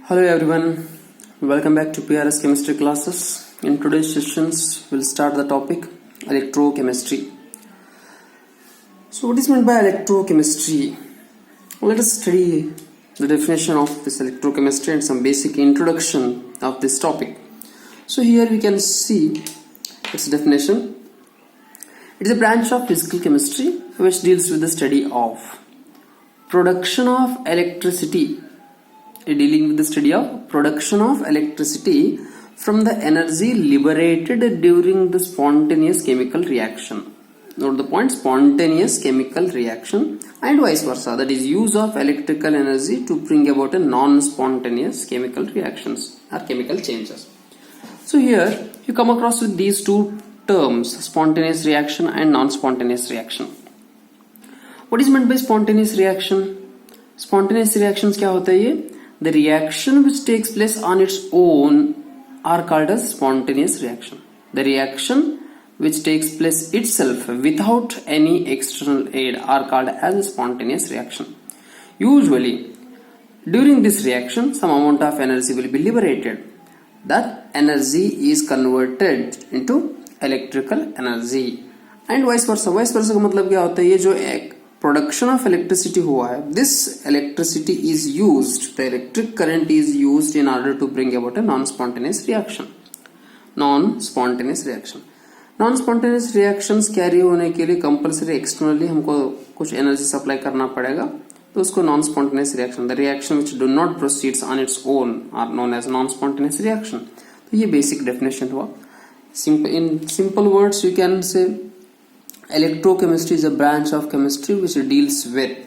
Hello everyone, welcome back to PRS chemistry classes. In today's sessions, we'll start the topic electrochemistry. So what is meant by electrochemistry? Let us study the definition of this electrochemistry and some basic introduction of this topic. So here we can see its definition. It is a branch of physical chemistry which deals with the study of production of electricity. Dealing with the study of production of electricity from the energy liberated during the spontaneous chemical reaction. Note the point, spontaneous chemical reaction and vice versa, that is use of electrical energy to bring about a non-spontaneous chemical reactions or chemical changes. So here you come across with these two terms, spontaneous reaction and non-spontaneous reaction. What is meant by spontaneous reaction? Spontaneous reactions क्या होता है ये? The reaction which takes place on its own are called as spontaneous reaction. The reaction which takes place itself without any external aid are called as a spontaneous reaction. Usually, during this reaction, some amount of energy will be liberated. That energy is converted into electrical energy and vice versa. Vice versa का मतलब क्या होता है? ये जो एक production of electricity हुआ है, this electricity is used, the electric current is used in order to bring about a non-spontaneous reaction. Non-spontaneous reaction. Non-spontaneous reactions carry होने के लिए कंपल्सरी एक्सटर्नली हमको कुछ एनर्जी सप्लाई करना पड़ेगा, तो उसको non-spontaneous reaction. The reaction which do not proceeds on its own are known as non-spontaneous reaction. तो ये basic definition हुआ. In simple words, you can say electrochemistry is a branch of chemistry which deals with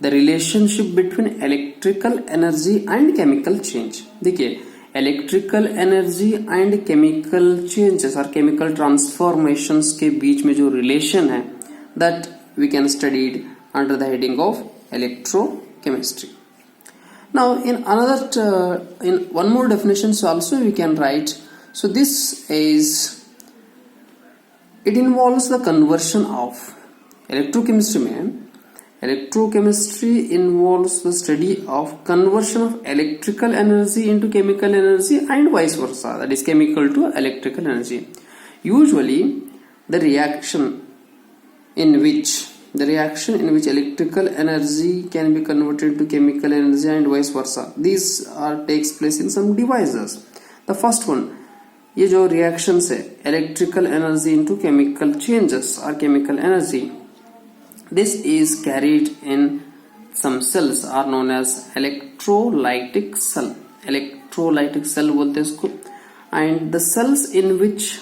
the relationship between electrical energy and chemical change. देखिए, electrical energy and chemical changes और chemical transformations के बीच में जो relation है, that we can study it under the heading of electrochemistry. Now, in one more definition, so also we can write. So this is. It involves the conversion of electrochemistry involves the study of conversion of electrical energy into chemical energy and vice versa, that is chemical to electrical energy. Usually the reaction in which electrical energy can be converted to chemical energy and vice versa, these takes place in some devices. The first one, ये जो reactions है electrical energy into chemical changes or chemical energy, this is carried in some cells are known as electrolytic cell. Electrolytic cell बोलते हैं इसको. And the cells in which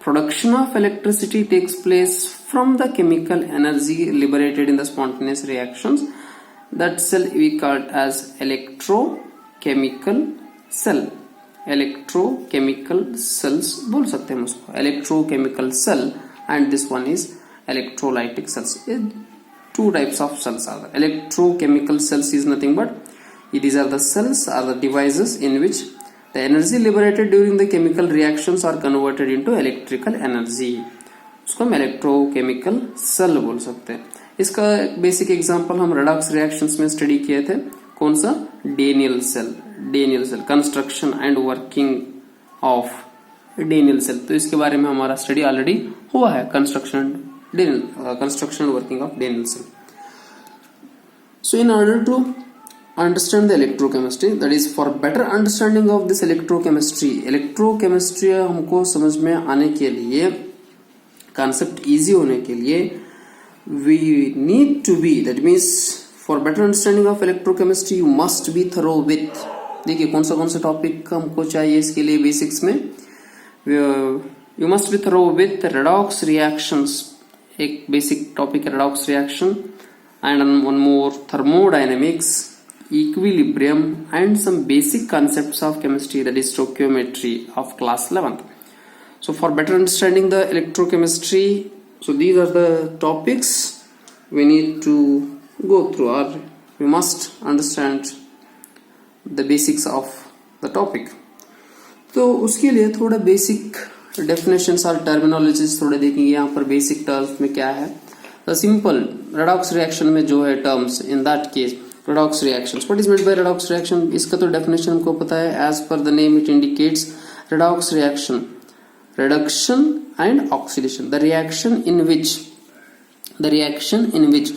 production of electricity takes place from the chemical energy liberated in the spontaneous reactions, that cell we call as electrochemical cell. Electrochemical cells बोल सकते हैं उसको, electrochemical cell, and this one is electrolytic cells. Two types of cells are there. Electrochemical cells is nothing but these are the cells or the devices in which the energy liberated during the chemical reactions are converted into electrical energy. उसको हम electrochemical cell बोल सकते हैं. इसका basic example हम redox reactions में study किए थे. कौन सा? Daniell cell. Construction and working of Daniell cell. तो इसके बारे में हमारा स्टडी ऑलरेडी हुआ है, construction working of Daniell cell. So in order to understand the electrochemistry, that is for better understanding of this electrochemistry हमको समझ में आने के लिए, concept easy होने के लिए, we need to be, that means for better understanding of electrochemistry you must be thorough with. देखिए कौन सा टॉपिक हमको चाहिए इसके लिए बेसिक्स में. You must be thorough with redox reactions, एक बेसिक टॉपिक है redox reaction, and one more thermodynamics, equilibrium, and some basic concepts of chemistry, that is stoichiometry of class 11th. So for better understanding the electrochemistry, so these are the topics we need to go through, or we must understand the basics of the topic. तो उसके लिए थोड़ा basic definitions और terminologies थोड़े देखेंगे. यहाँ पर basic terms में क्या है. द सिंपल redox reaction में जो है terms, in that case redox reactions. What is meant by redox reaction? इसका तो डेफिनेशन हमको पता है. As per the name it indicates redox reaction, reduction and oxidation. The reaction in which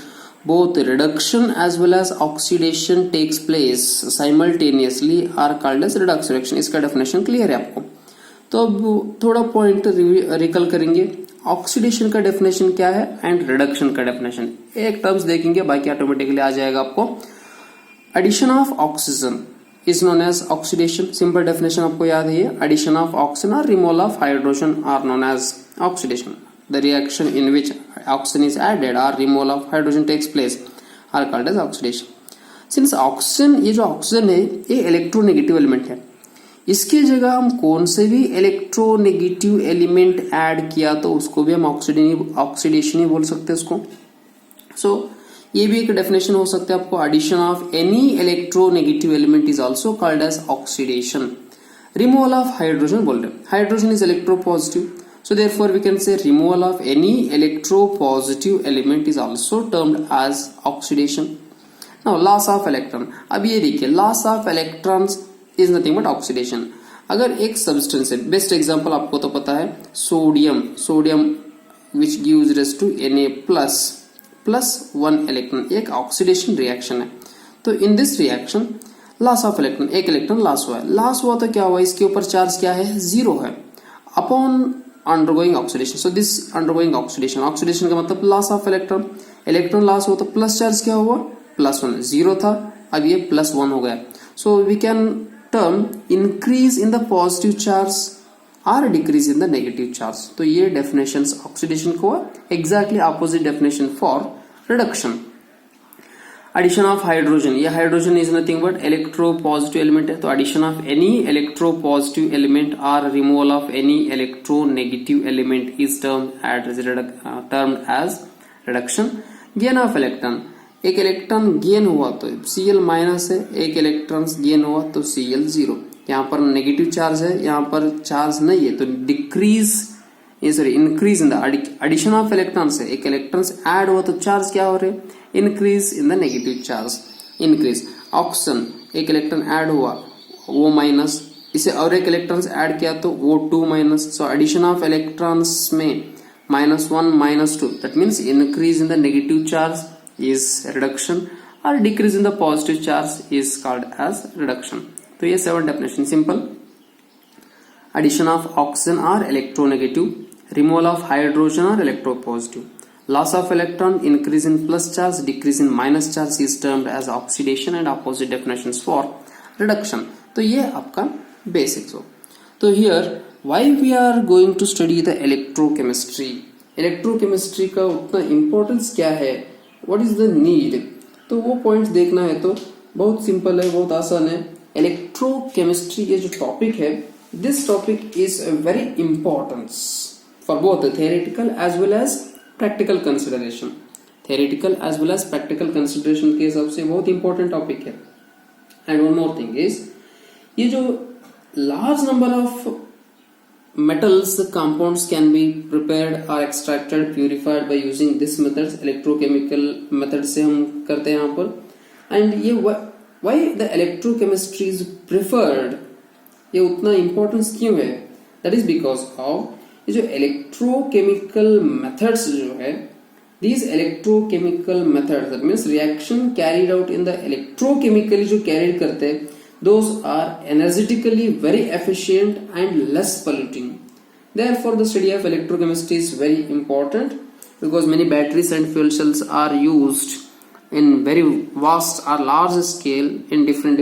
both reduction as well as oxidation takes place simultaneously are called as redox reaction. इसका definition clear है आपको. तो अब थोड़ा point रिकल करेंगे. Oxidation का definition क्या है एंड रिडक्शन का डेफिनेशन. एक टर्म्स देखेंगे, बाकी ऑटोमेटिकली आ जाएगा आपको. Addition of oxygen is known as oxidation. Simple definition आपको याद है. एडिशन ऑफ ऑक्सीजन और removal of hydrogen are known as oxidation. The reaction in which oxygen is added और removal of hydrogen takes place are called as oxidation. Since oxygen, ये जो oxygen है ये electronegative element है. इसकी जगह हम कौन से भी इलेक्ट्रोनेगेटिव एलिमेंट ऐड किया तो उसको भी हम ऑक्सीडेशन ही बोल सकते हैं उसको. सो ये भी एक डेफिनेशन हो सकता है आपको. Addition of any electronegative element is also called as oxidation. Removal of hydrogen बोल रहे हैं. Hydrogen is electropositive, so therefore we can say removal of any electropositive element is also termed as oxidation. Now loss of electron. अब ये देखिए, loss of electrons is nothing but oxidation. अगर एक substance है, best example आपको तो पता है sodium which gives rise to Na plus 1 electron, एक ऑक्सीडेशन रिएक्शन है. तो in this reaction loss of electron, एक इलेक्ट्रॉन लॉस हुआ है. लॉस हुआ तो क्या हुआ, इसके ऊपर चार्ज क्या है, 0 है upon undergoing oxidation. So this undergoing oxidation का मतलब loss of electron loss हो तो प्लस चार्ज क्या हुआ, +1. 0 था, अब ये +1 हो गया. So we can term increase in the positive charge or decrease in the negative charge. तो ये definitions oxidation को exactly opposite definition for reduction. Addition of hydrogen. ये hydrogen is nothing but electropositive element है. तो addition of any electropositive element और removal of any electronegative element is termed as reduction. Gain of electron. एक electron gain हुआ तो Cl minus है, एक electron gain हुआ तो Cl 0. यहाँ पर नेगेटिव चार्ज है, यहाँ पर चार्ज नहीं है तो increase in the addition of electrons है. एक इलेक्ट्रॉन्स ऐड हुआ तो चार्ज क्या हो रहे हैं, increase in the negative charge. Increase. Oxygen, एक इलेक्ट्रॉन ऐड हुआ वो माइनस, इसे और एक इलेक्ट्रॉन्स ऐड किया तो वो 2 minus. So addition of electrons में -1 -2 that means increase in the negative charge is reduction और decrease in the positive charge is called as reduction. तो ये 7 definition simple. Addition of oxygen और इलेक्ट्रोनेगेटिव, रिमूवल ऑफ हाइड्रोजन और electropositive, loss of electron, increase in plus charge, decrease in minus charge is termed as oxidation and opposite definitions for reduction. तो ये आपका basics हो. तो here why we are going to study the electrochemistry. electrochemistry का उतना importance क्या है, what is the need, तो वो points देखना है तो बहुत simple है, बहुत आसान है. electrochemistry ये जो topic है, this topic is very important for both theoretical as well as practical consideration. theoretical as well as practical consideration के हिसाब से बहुत इंपॉर्टेंट टॉपिक है. And one more thing is, ये जो large number of metals compounds can be prepared or extracted purified by using this methods, electrochemical method से हम करते हैं यहाँ पर. एंड ये why the electrochemistry is preferred, ये उतना importance क्यों है, that is because of ये जो इलेक्ट्रोकेमिकल मेथड्स जो है, these electrochemical methods that means reaction carried out in the electrochemically जो carried करते हैं, those are energetically very efficient and less polluting. Therefore the study of electrochemistry is very important because many batteries and fuel cells are used in very vast or large scale in different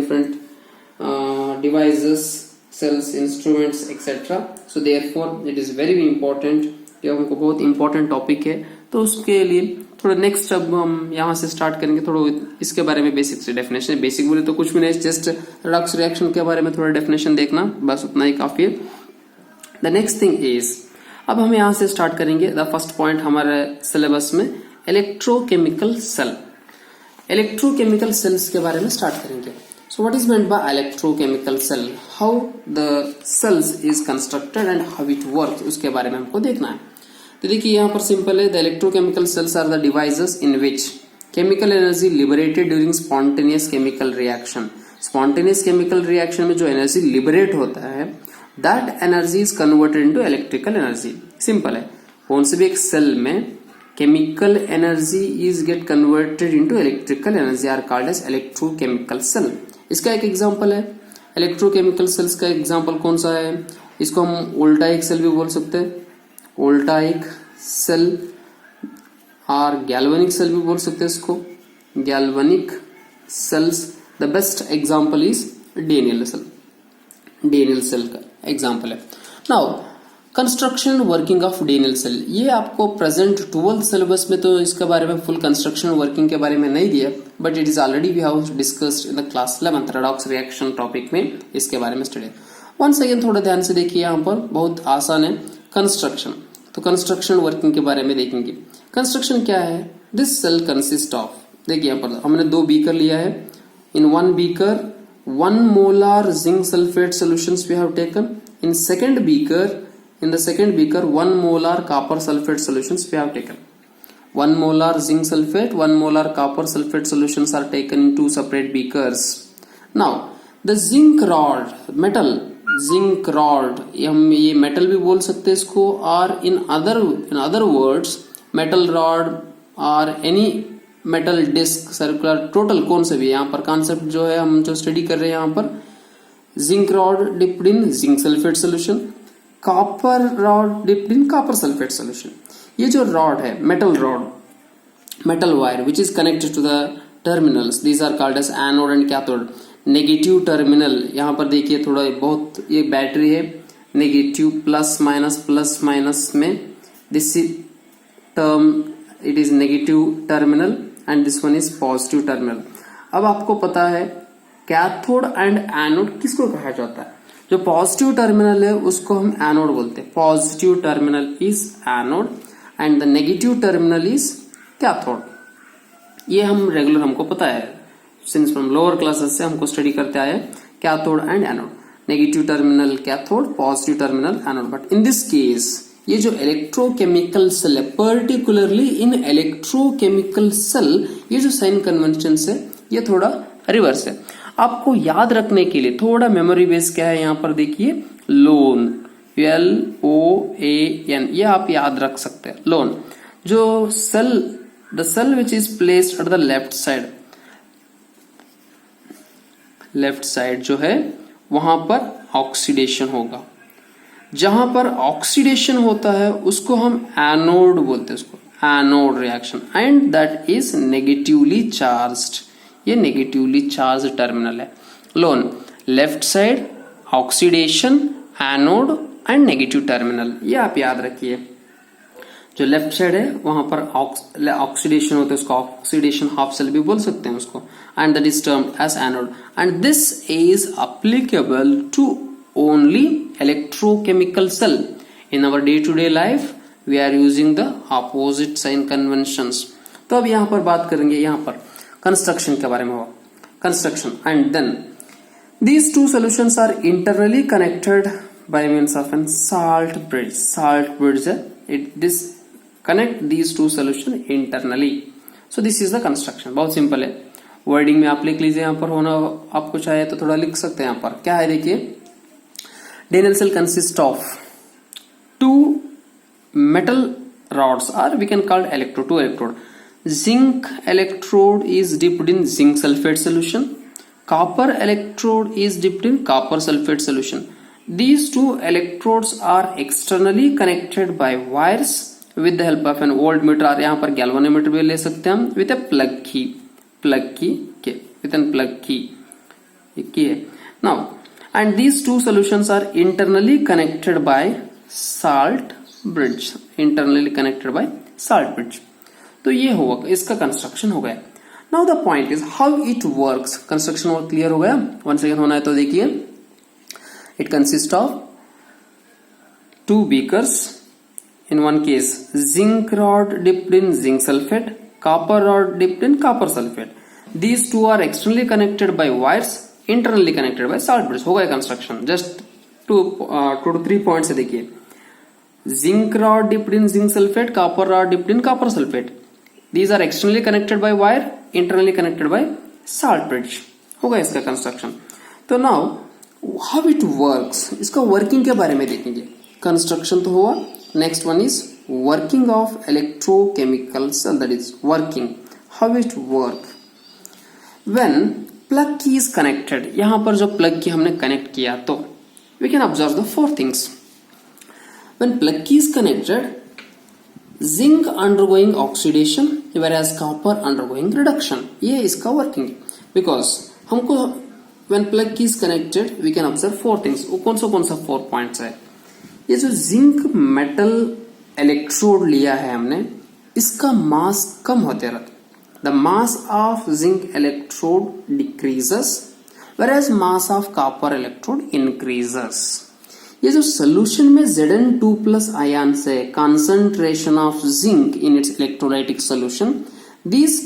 devices, cells, instruments, etc. So therefore it is very important. ये हमको बहुत important topic है. तो उसके लिए थोड़ा next अब हम यहाँ से स्टार्ट करेंगे, थोड़ा इसके बारे में बेसिक से डेफिनेशन. बेसिक बोले तो कुछ भी नहीं, जस्ट रिडक्स रिएक्शन के बारे में थोड़ा डेफिनेशन देखना, बस उतना ही काफी है. द नेक्स्ट थिंग इज, अब हम यहाँ से स्टार्ट करेंगे द फर्स्ट पॉइंट हमारे सिलेबस में, इलेक्ट्रोकेमिकल सेल. इलेक्ट्रोकेमिकल सेल्स के बारे में स्टार्ट करेंगे. So what is meant by electrochemical cell? How the cells is constructed and how it works, उसके बारे में हमको देखना है. तो देखिए यहाँ पर सिंपल है, the electrochemical cells are the devices in which, chemical energy liberated during spontaneous chemical reaction, spontaneous chemical reaction में जो एनर्जी लिबरेट होता है that energy is converted into electrical energy. Simple है, कौन से भी एक सेल में chemical energy is get converted into electrical energy are called as electrochemical cell. इसका एक एग्जांपल है इलेक्ट्रोकेमिकल सेल्स का एग्जांपल कौन सा है, इसको हम वोल्टाइक सेल भी बोल सकते हैं, वोल्टाइक सेल और गैल्वेनिक सेल भी बोल सकते हैं इसको, galvanic cells. The best example is Daniell cell, Daniell cell का एग्जांपल है। Now construction working of Daniell cell, ये आपको प्रेजेंट 12th सिलेबस में तो इसके बारे में फुल कंस्ट्रक्शन वर्किंग के बारे में नहीं दिया, but it is already we have discussed in the class 11 redox reaction topic में इसके बारे में स्टडी। वंस अगेन थोड़ा ध्यान से देखिए, यहाँ पर बहुत आसान है कंस्ट्रक्शन। तो कंस्ट्रक्शन वर्किंग के बारे में देखेंगे। कंस्ट्रक्शन क्या है, दिस सेल कंसिस्ट ऑफ, देखिए यहाँ पर हमने 2 बीकर लिया है, in 1 beaker 1 molar zinc sulphate solutions we have taken, in second beaker, in the second beaker 1 molar copper sulfate solutions we have taken, 1 molar zinc sulfate, 1 molar copper sulfate solutions are taken in 2 separate beakers. Now the zinc rod, metal zinc rod, हम ये metal भी बोल सकते हैं इसको, और in other words metal rod or any metal disc circular total, कौन से भी, यहाँ पर कॉन्सेप्ट जो है हम जो स्टडी कर रहे हैं यहाँ पर, zinc rod dipped in zinc sulfate solution, copper rod dipped in copper sulphate solution. ये जो रॉड है, metal rod, metal wire which is connected to the terminals, these are called as anode and cathode. Negative terminal, यहाँ पर देखिए थोड़ा बहुत, ये battery है, नेगेटिव प्लस माइनस में this term it is negative terminal and this one is positive terminal. अब आपको पता है कैथोड एंड एनोड किसको कहा जाता है, जो पॉजिटिव टर्मिनल है उसको हम एनोड बोलते हैं, positive terminal is anode and the negative terminal is cathode. ये हम रेगुलर हमको पता है, सिंस फ्रॉम लोअर क्लासेस से हमको स्टडी करते आए cathode and anode, negative terminal cathode, positive terminal anode. But in this case ये जो इलेक्ट्रोकेमिकल सेल है, पर्टिकुलरली इन इलेक्ट्रोकेमिकल सेल, ये जो साइन कन्वेंशन है ये थोड़ा रिवर्स है। आपको याद रखने के लिए थोड़ा मेमोरी बेस क्या है, यहाँ पर देखिए लोन, LOAN, ये आप याद रख सकते हैं। लोन, जो cell, the cell which is placed at the left side जो है वहां पर ऑक्सीडेशन होगा, जहां पर ऑक्सीडेशन होता है उसको हम एनोड बोलते हैं, उसको anode reaction, and that is negatively charged, ये नेगेटिवली चार्ज टर्मिनल है। Loan, left side oxidation, anode and negative terminal, ये आप याद रखिए। जो लेफ्ट साइड है वहां पर ऑक्सीडेशन होता है, उसको ऑक्सीडेशन हाफ सेल भी बोल सकते हैं उसको, and that is termed as anode, and this is applicable to only electrochemical cell. In our day to day life we are using the opposite sign conventions. तो अब यहाँ पर बात करेंगे यहाँ पर कंस्ट्रक्शन के बारे में हुआ, construction, and then these 2 solutions are internally connected by means of an salt bridge. Salt bridge है, it this connect these 2 solution internally. So this is the construction, बहुत सिंपल है। वर्डिंग में आप लिख लीजिए, यहाँ पर होना आपको चाहे तो थोड़ा लिख सकते हैं। यहाँ पर क्या है देखिए, Daniell cell consist of 2 metal rods, or we can call electrode, 2 electrode. Zinc electrode is dipped in zinc sulfate solution. Copper electrode is dipped in copper sulfate solution. These 2 electrodes are externally connected by wires with the help of an voltmeter, और यहाँ पर galvanometer भी ले सकते हैं हम, with a plug key, with a plug key, key है. Now, and these 2 solutions are internally connected by salt bridge, internally connected by salt bridge. तो ये होगा, इसका कंस्ट्रक्शन हो गया. Now the point is how it works. Construction और clear हो गया. वन सेकेंड होना है तो देखिए, it consist of 2 beakers. In one case, zinc rod dipped in zinc sulfate, copper rod dipped in copper sulfate. These 2 are externally connected by wires, internally connected by salt bridge. हो गया construction. Just 2 to 3 points देखिए. Zinc rod dipped in zinc sulfate, copper rod dipped in copper sulfate. These are externally connected by wire, internally connected by salt bridge. होगा इसका construction. तो now how it works, इसका working के बारे में देखेंगे। Construction तो हुआ, next one is working of electrochemical cell, that is working, how it work. When plug key is connected, यहां पर जो प्लग की हमने कनेक्ट किया तो we can observe the four things. When plug key is connected, zinc undergoing oxidation whereas copper undergoing reduction, ये इसका working. Because हमको when plug key is connected we can observe four things। वो कौन सा 4 points है। ये जो zinc metal electrode लिया है हमने, इसका मास कम होते रहता। The mass of zinc electrode decreases whereas mass of copper electrode increases. ये जो सोल्यूशन में Zn2 प्लस आयन से concentration of zinc in its electrolytic solution, this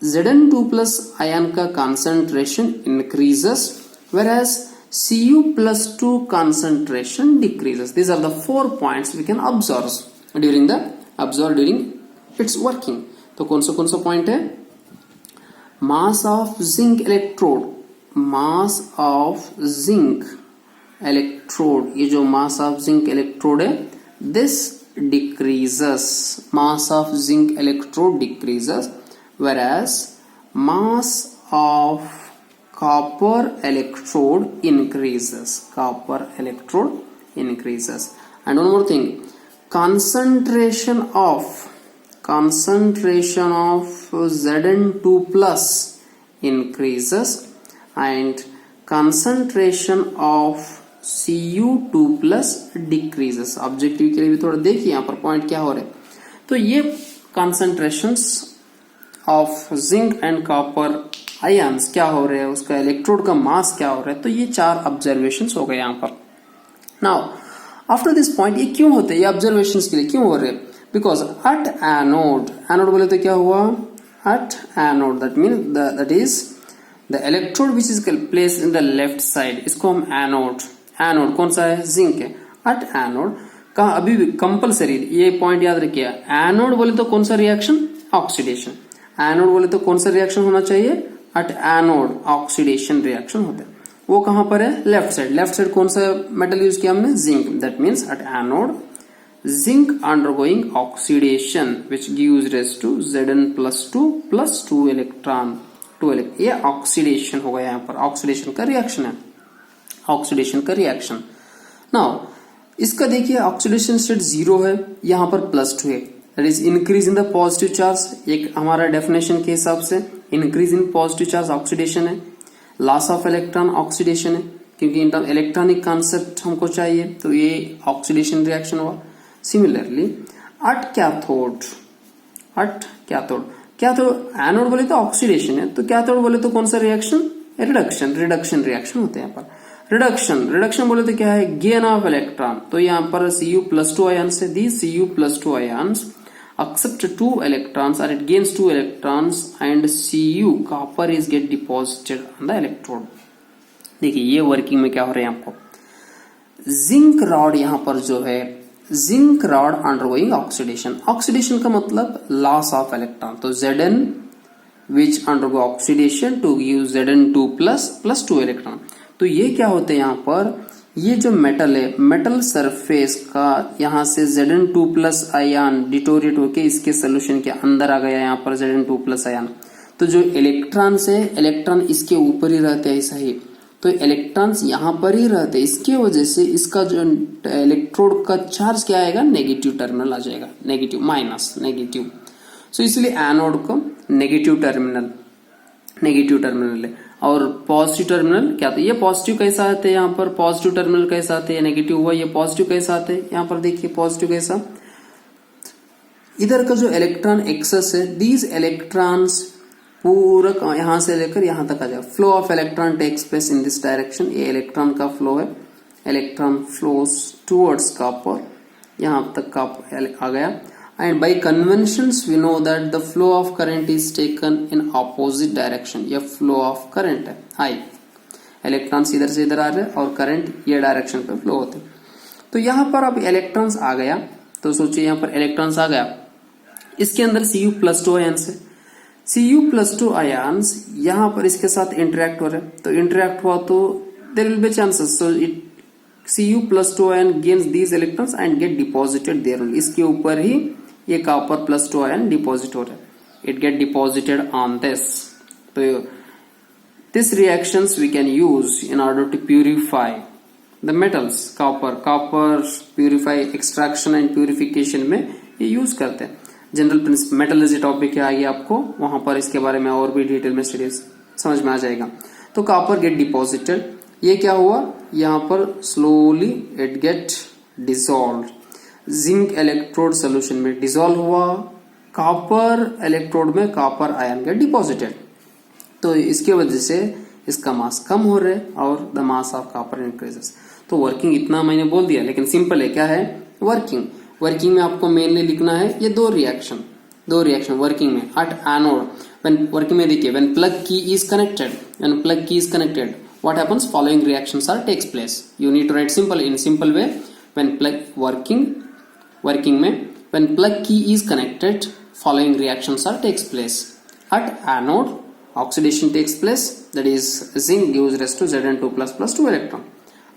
Zn2 plus ion का concentration increases whereas Cu plus 2 concentration decreases. These are the 4 points we can observe during its working. तो कौन सा point है? मास of zinc electrode, mass of zinc electrode, ये जो मास of zinc electrode है, this decreases, mass of zinc electrode decreases whereas mass of copper electrode increases, copper electrode increases. And one more thing, concentration of Zn2 plus increases and concentration of Cu2 plus decreases। Objective के लिए भी थोड़ा देखिए यहाँ पर point क्या हो रहे। तो ये concentrations of zinc and copper ions क्या हो रहे हैं, उसका इलेक्ट्रोड का मास क्या हो रहा है। तो ये 4 ऑब्जर्वेशंस हो गए यहाँ पर। नाउ आफ्टर दिस पॉइंट ये क्यों होते हैं, ये ऑब्जर्वेशंस के लिए क्यों हो रहे हैं? बिकॉज एट एनोड, एनोड बोले तो क्या हुआ, at anode that mean that is the electrode which is placed in the left side, इसको हम एनोड, एनोड कौन सा है, जिंक है। एट एनोड का अभी भी कंपल्सरी ये पॉइंट याद रखिए, एनोड बोले तो कौन सा रिएक्शन, ऑक्सीडेशन। एनोड बोले तो कौन सा रिएक्शन होना चाहिए, एट एनोड ऑक्सीडेशन रिएक्शन होता है। वो कहां पर है, लेफ्ट साइड। लेफ्ट साइड कौन सा मेटल यूज किया हमने, zinc. That means at anode zinc undergoing oxidation which gives rise to Zn+2 plus 2 electron, 2 electron. ये ऑक्सीडेशन होगा, यहाँ पर ऑक्सीडेशन का रिएक्शन है, ऑक्सीडेशन का रिएक्शन। नाउ इसका देखिए ऑक्सीडेशन स्टेट 0 है, यहाँ पर +2 है, that is increase in the positive charge. एक हमारा डेफिनेशन के हिसाब से increase in positive charge oxidation है, लॉस ऑफ इलेक्ट्रॉन ऑक्सीडेशन है, क्योंकि इलेक्ट्रॉनिक कॉन्सेप्ट हमको चाहिए, तो ये ऑक्सीडेशन रिएक्शन हुआ। सिमिलरली एट कैथोड, एनोड बोले तो ऑक्सीडेशन है, तो कैथोड बोले तो कौन सा रिएक्शन, रिडक्शन रिएक्शन होते हैं यहाँ पर। रिडक्शन बोले तो क्या है, गेन ऑफ इलेक्ट्रॉन। तो यहाँ पर Cu+2 आयंस है, दी Cu+2 ions accept 2 electrons or it gains 2 electrons and Cu copper is get deposited on the electrode। देखिए ये वर्किंग में क्या हो रहा है आपको, जिंक रॉड यहाँ पर जो है, zinc rod undergoing oxidation. Oxidation का मतलब लॉस ऑफ इलेक्ट्रॉन, तो Zn which undergo oxidation to give Zn2 plus 2 electron. तो ये क्या होते हैं यहाँ पर, ये जो मेटल है, मेटल सरफेस का यहाँ से Zn2 प्लस आयन डिटोरेट होके इसके सोल्यूशन के अंदर आ गया, यहाँ पर Zn2 प्लस आयन। तो जो इलेक्ट्रॉन से, इलेक्ट्रॉन इसके ऊपर ही रहते हैं, ऐसा ही, तो इलेक्ट्रॉन्स यहाँ पर ही रहते हैं, इसके वजह से इसका जो इलेक्ट्रोड का चार्ज क्या आएगा, नेगेटिव टर्मिनल आ जाएगा, नेगेटिव माइनस नेगेटिव। सो इसलिए एनोड को नेगेटिव टर्मिनल है, और पॉजिटिव टर्मिनल क्या था, ये पॉजिटिव कैसा आते हैं, यहाँ पर पॉजिटिव टर्मिनल कैसा आते हैं, नेगेटिव हुआ, ये पॉजिटिव कैसा आते हैं, यहाँ पर देखिए पॉजिटिव कैसा, इधर का जो इलेक्ट्रॉन एक्सेस है, दीज इलेक्ट्रॉन्स पूरा यहां से लेकर यहां तक आ जाए। Flow of electron takes place in this direction, ये इलेक्ट्रॉन का फ्लो है, इलेक्ट्रॉन फ्लोस टुवर्ड्स कॉपर, यहां तक कॉपर आ गया। And by conventions we know that the flow of current is taken in opposite direction, ये flow of current है, I electrons इधर से इधर आ रहे हैं और करंट ये डायरेक्शन पे फ्लो होते हैं। तो यहाँ पर अब इलेक्ट्रॉन्स आ गया, तो सोचिए यहाँ पर इलेक्ट्रॉन्स आ गया, इसके अंदर Cu+2 आयन्स है। Cu+2 आयन्स यहां पर इसके साथ इंटरेक्ट हो रहे हैं, तो इंटरेक्ट हुआ तो there will be chances, so it Cu+2 ion gains these electrons and get deposited there only. इसके ऊपर ही ये Cu+2 आयन डिपॉजिट हो रहा है, it get deposited on this. तो this reactions we can use in order to purify the metals, copper purify extraction and purification में ये use करते हैं। जनरल प्रिंसिपल मेटलर्जी टॉपिक है आगे आपको, वहां पर इसके बारे में और भी डिटेल में स्टडीज समझ में आ जाएगा। तो कॉपर गेट डिपॉजिटेड, ये क्या हुआ, यहाँ पर slowly it get dissolve. Zinc electrode solution में डिसॉल्व हुआ, कॉपर इलेक्ट्रोड में कॉपर आयन गेट डिपॉजिटेड। तो इसके वजह से इसका मास कम हो रहा है और the mass of copper increases. तो वर्किंग इतना मैंने बोल दिया, लेकिन सिंपल है, क्या है वर्किंग में आपको मेनली लिखना है ये दो रिएक्शन वर्किंग में। एट एनोड व्हेन वर्किंग में देखिए, when plug key is connected what happens, following reactions are takes place. You need to write simple in simple way. When plug working में when plug key is connected following reactions are takes place. At anode oxidation takes place, that is zinc gives rise to Zn2++2 electron.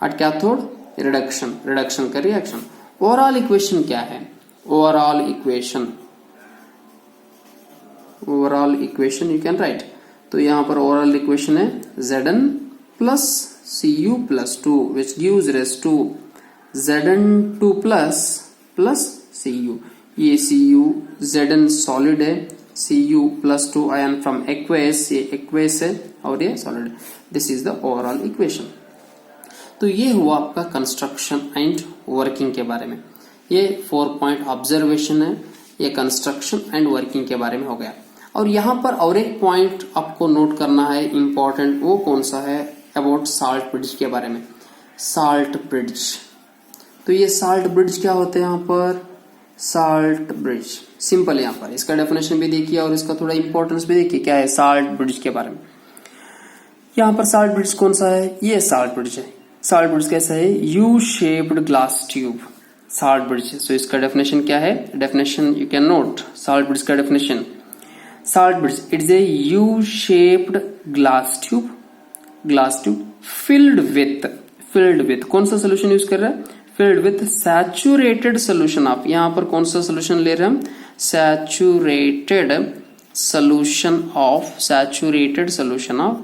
at cathode reduction का reaction। overall equation क्या है, overall equation you can write। तो यहाँ पर overall equation है Zn plus Cu+2 which gives rise to Zn2 plus Cu। ये Cu Zn solid है, Cu+2 ion from aqueous, ये एक्वेस है और ये solid. This is the overall equation. तो ये हुआ आपका कंस्ट्रक्शन एंड वर्किंग के बारे में। ये 4 पॉइंट ऑब्जर्वेशन है, ये कंस्ट्रक्शन एंड वर्किंग के बारे में हो गया। और यहाँ पर और एक पॉइंट आपको नोट करना है इंपॉर्टेंट, वो कौन सा है, अबाउट साल्ट ब्रिज के बारे में। साल्ट ब्रिज, तो ये साल्ट ब्रिज क्या होते हैं यहाँ पर, साल्ट ब्रिज सिंपल, यहाँ पर इसका डेफिनेशन भी देखिए और इसका थोड़ा इंपॉर्टेंस भी देखिए क्या है साल्ट ब्रिज के बारे में। यहाँ पर साल्ट ब्रिज कौन सा है, ये साल्ट ब्रिज है। साल्ट ब्रिज कैसा है, U shaped glass tube salt bridge. So इसका डेफिनेशन क्या है, definition you can note. Salt bridge का definition, salt bridge it is a U shaped glass tube filled with कौन सा सोल्यूशन यूज कर रहा है, filled with saturated solution of, यहां पर कौन सा सोल्यूशन ले रहे हैं हम, saturated solution of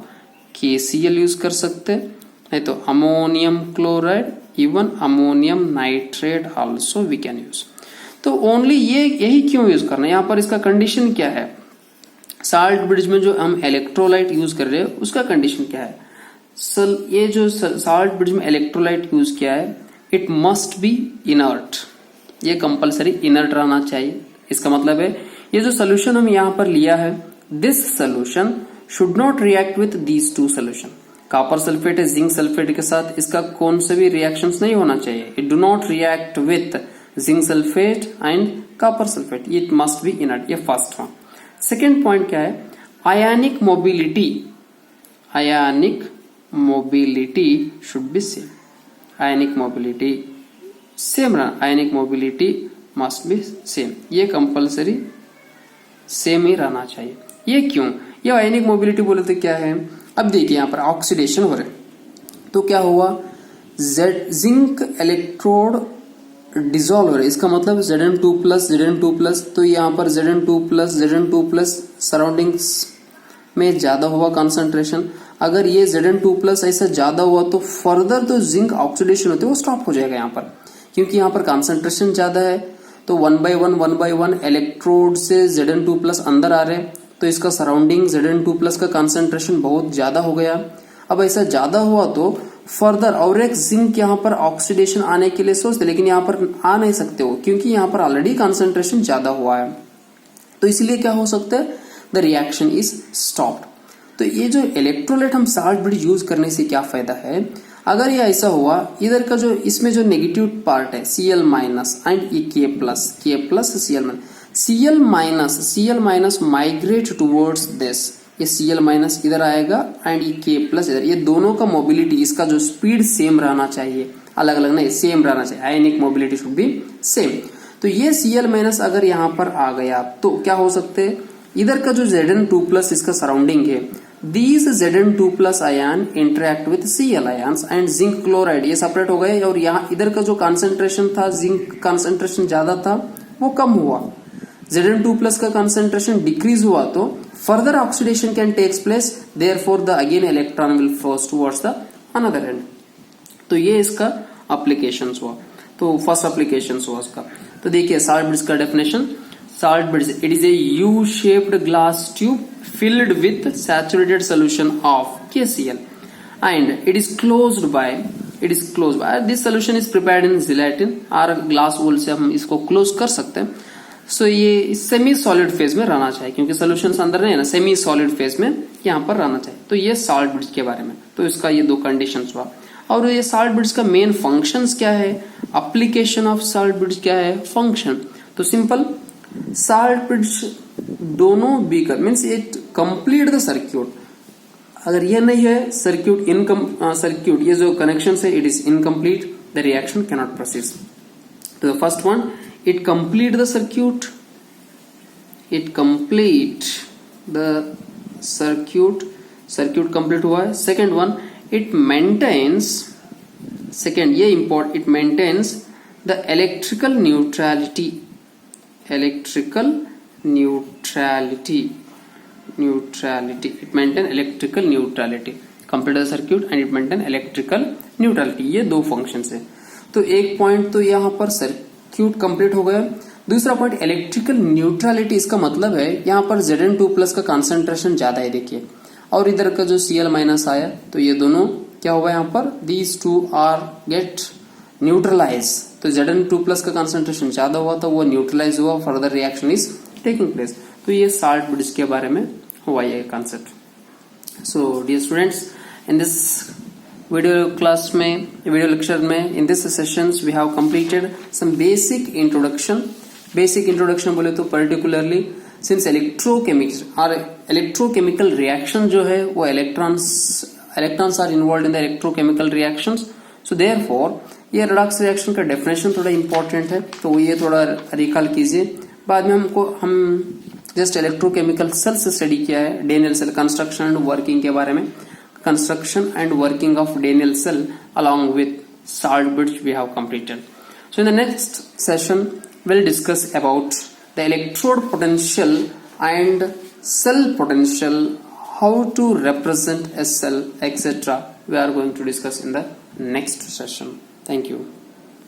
KCl use कर सकते हैं, नहीं तो ammonium chloride, even ammonium nitrate also we can use. तो ओनली यही क्यों यूज करना है, यहां पर इसका कंडीशन क्या है, साल्ट ब्रिज में जो हम इलेक्ट्रोलाइट यूज कर रहे हैं उसका कंडीशन क्या है। ये जो साल्ट ब्रिज में इलेक्ट्रोलाइट यूज किया है, इट मस्ट बी इनर्ट, ये कंपलसरी इनर्ट रहना चाहिए। इसका मतलब है ये जो सोल्यूशन हम यहां पर लिया है, this solution should not react with these two solution. Copper sulphate है जिंक सल्फेट के साथ, इसका कौन से भी रिएक्शंस नहीं होना चाहिए। It do not react with zinc sulphate and copper sulphate, it must be inert, ये फर्स्ट वन। सेकेंड पॉइंट क्या है, ionic mobility should be same. Ionic mobility must be same, ये कंपलसरी सेम ही रहना चाहिए। ये क्यों, ये आयनिक मोबिलिटी बोले तो क्या है, अब देखिए यहाँ पर ऑक्सीडेशन हो रहा है, तो क्या हुआ, जिंक इलेक्ट्रोड डिसॉल्व हो रहा है, इसका मतलब Zn2+, तो यहाँ पर Zn2+ सराउंडिंग्स में ज्यादा हुआ कंसंट्रेशन। अगर ये Zn2+ ऐसा ज्यादा हुआ तो फर्दर तो जिंक ऑक्सीडेशन होते वो स्टॉप हो जाएगा यहाँ पर, क्योंकि यहाँ पर कंसंट्रेशन ज्यादा है। तो 1 by 1 इलेक्ट्रोड से Zn2+ अंदर आ रहे हैं, तो इसका सराउंडिंग Zn2+ का कंसंट्रेशन बहुत ज्यादा हो गया। अब ऐसा ज्यादा हुआ तो फर्दर और एक जिंक यहाँ पर ऑक्सीडेशन आने के लिए सोचते, लेकिन यहाँ पर आ नहीं सकते हो क्योंकि यहाँ पर ऑलरेडी कंसंट्रेशन ज्यादा हुआ है। तो इसलिए क्या हो सकता है, द रिएक्शन इज स्टॉप्ड। तो ये जो इलेक्ट्रोलाइट हम साल्ट ब्रिज यूज करने से क्या फायदा है, अगर ये ऐसा हुआ, इधर का जो इसमें जो नेगेटिव पार्ट है Cl- and Cl minus migrate towards this, ये Cl- इधर आएगा एंड ये K+ इधर, ये दोनों का मोबिलिटी, इसका जो स्पीड सेम रहना चाहिए, अलग अलग नहीं, सेम रहना चाहिए। आयनिक मोबिलिटी शुड बी सेम। तो ये Cl माइनस अगर यहाँ पर आ गया तो क्या हो सकते हैं, इधर का जो Zn2 प्लस इसका सराउंडिंग है, these Zn2 plus ion interact with Cl ions and zinc chloride, ये सेपरेट हो गए और यहाँ इधर का जो कॉन्सेंट्रेशन था, जिंक कॉन्सेंट्रेशन ज्यादा था वो कम हुआ, Zn2 प्लस का कॉन्सेंट्रेशन डिक्रीज हुआ, तो further oxidation can takes place, therefore the again electron will flows towards the another end. तो ये इसका एप्लीकेशंस हुआ, तो फर्स्ट एप्लीकेशंस हुआ इसका। तो देखिए साल्ट ब्रिज का definition, salt bridge it is a U shaped glass tube filled with saturated solution of KCl and it is closed by this solution is prepared in gelatin और glass वोल से हम इसको close कर सकते हैं। सो ये semi solid phase में रहना चाहिए, क्योंकि सोल्यूशन अंदर नहीं है ना, सेमी सॉलिड फेज में यहाँ पर रहना चाहिए। तो ये साल्ट ब्रिज के बारे में, तो इसका ये दो कंडीशंस हुआ। और ये साल्ट ब्रिज का मेन फंक्शंस क्या है, एप्लीकेशन ऑफ साल्ट ब्रिज क्या है, फंक्शन। तो सिंपल, साल्ट ब्रिज दोनों beaker means it complete the circuit. अगर ये नहीं है सर्क्यूट सर्क्यूट ये जो कनेक्शन है it is incomplete, the reaction can not proceed. तो the first one, it complete the circuit, circuit complete हुआ है। Second one, it maintains, second ये import, it maintains the electrical neutrality, it maintain electrical neutrality, complete the circuit and it maintain electrical neutrality, ये दो functions है। तो एक point तो यहाँ पर सर्क्यूट कंप्लीट हो गया। दूसरा पॉइंट इलेक्ट्रिकल न्यूट्रलिटी, इसका मतलब है यहाँ पर Zn2 प्लस का कंसंट्रेशन ज्यादा है देखिए, और इधर का जो Cl माइनस आया, तो ये दोनों क्या हुआ यहाँ पर, these two are get neutralise. तो Zn2 प्लस का कंसंट्रेशन ज्यादा हुआ तो वो न्यूट्रलाइज हुआ, further reaction is taking place. तो ये साल्ट ब्रिज के बारे में हुआ ये concept. So dear students, in this video class में, वीडियो लेक्चर में, in this sessions we have completed some basic introduction. Basic introduction बोले तो पर्टिकुलरली सिंस इलेक्ट्रोकेमिकल रिएक्शन जो है वो electrons are involve in the electrochemical reactions. So therefore ये redox reaction का definition थोड़ा इंपॉर्टेंट है, तो ये थोड़ा रिकॉल कीजिए। बाद में हम जस्ट इलेक्ट्रोकेमिकल सेल से स्टडी किया है, Daniell cell construction and working के बारे में, construction and working of Daniell cell along with salt bridge we have completed. So in the next session we'll discuss about the electrode potential and cell potential, how to represent a cell, etc. We are going to discuss in the next session. Thank you.